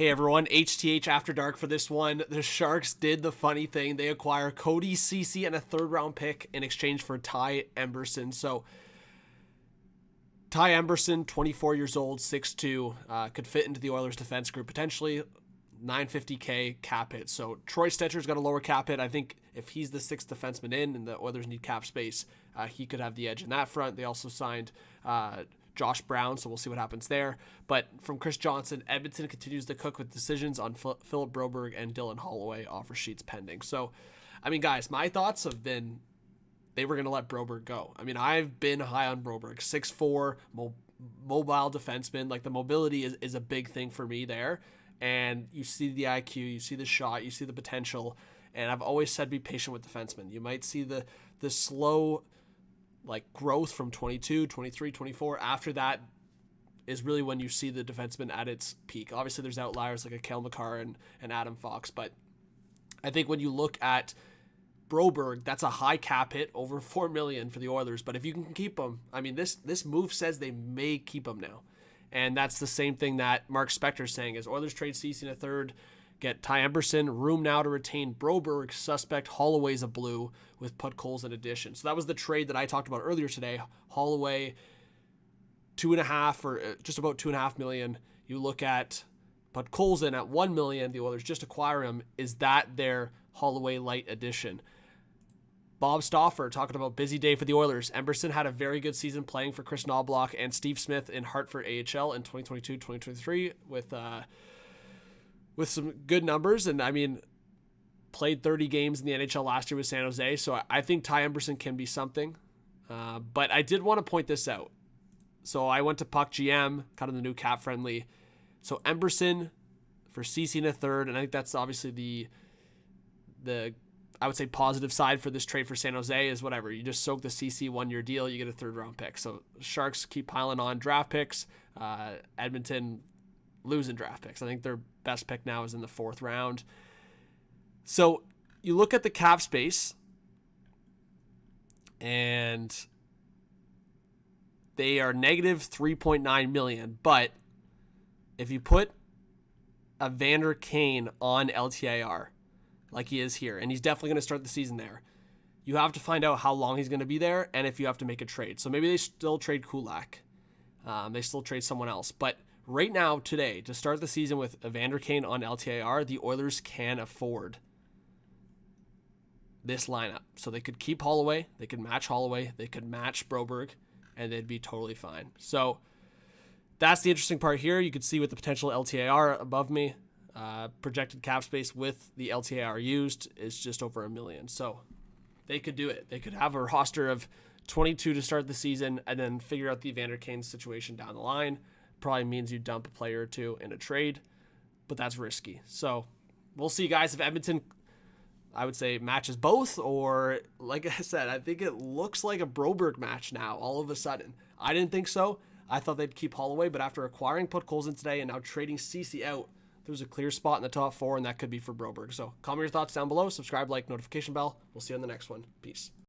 Hey everyone, HTH After Dark for this one. The Sharks did the funny thing. They acquire Cody, Ceci, and a third-round pick in exchange for Ty Emberson. So, Ty Emberson, 24 years old, 6'2", could fit into the Oilers defense group potentially. $950K cap hit. So, Troy Stetcher's got a lower cap hit. I think if he's the sixth defenseman in and the Oilers need cap space, he could have the edge in that front. They also signed Josh Brown, so we'll see what happens there. But from Chris Johnson, Edmonton continues to cook with decisions on Philip Broberg and Dylan Holloway, offer sheets pending. So, I mean, guys, my thoughts have been they were going to let Broberg go. I mean, I've been high on Broberg. 6'4", mobile defenseman. Like, the mobility is a big thing for me there. And you see the IQ, you see the shot, you see the potential. And I've always said be patient with defensemen. You might see the slow growth from 22, 23, 24. After that is really when you see the defenseman at its peak. Obviously, there's outliers like a Cale Makar and Adam Fox, but I think when you look at Broberg, that's a high cap hit, over $4 million for the Oilers. But if you can keep him, I mean, this move says they may keep him now. And that's the same thing that Mark Spector's saying is Oilers trade Ceci in a third, get Ty Emberson, room now to retain Broberg, suspect Holloway's a blue with Podkolzin in addition. So that was the trade that I talked about earlier today. Holloway, 2.5 or just about $2.5 million. You look at Podkolzin at $1 million. The Oilers just acquire him. Is that their Holloway light addition? Bob Stauffer talking about busy day for the Oilers. Emberson had a very good season playing for Chris Knobloch and Steve Smith in Hartford AHL in 2022-2023 with some good numbers. And I mean, played 30 games in the NHL last year with San Jose. So I think Ty Emberson can be something. But I did want to point this out. So I went to Puck GM, kind of the new cap friendly. So Emberson for Ceci in a third. And I think that's obviously the I would say positive side for this trade for San Jose is whatever. You just soak the Ceci 1-year deal, you get a third-round pick. So Sharks keep piling on draft picks. Edmonton losing draft picks. I think their best pick now is in the 4th round. So you look at the cap space, and they are negative $3.9 million. But if you put Evander Kane on LTIR, like he is here, and he's definitely going to start the season there, you have to find out how long he's going to be there and if you have to make a trade. So maybe they still trade Kulak. They still trade someone else. But right now, today, to start the season with Evander Kane on LTIR, the Oilers can afford this lineup. So they could keep Holloway, they could match Holloway, they could match Broberg, and they'd be totally fine. So that's the interesting part here. You could see with the potential LTIR above me, projected cap space with the LTIR used is just over $1 million. So they could do it. They could have a roster of 22 to start the season and then figure out the Evander Kane situation down the line. Probably means you dump a player or two in a trade, but that's risky. So we'll see, guys, if Edmonton, I would say, matches both, or like I said, I think it looks like a Broberg match now all of a sudden. I didn't think so. I thought they'd keep Holloway, but after acquiring Podkolzin today and now trading Ceci out, there's a clear spot in the top 4, and that could be for Broberg. So comment your thoughts down below. Subscribe, like, notification bell. We'll see you on the next one. Peace.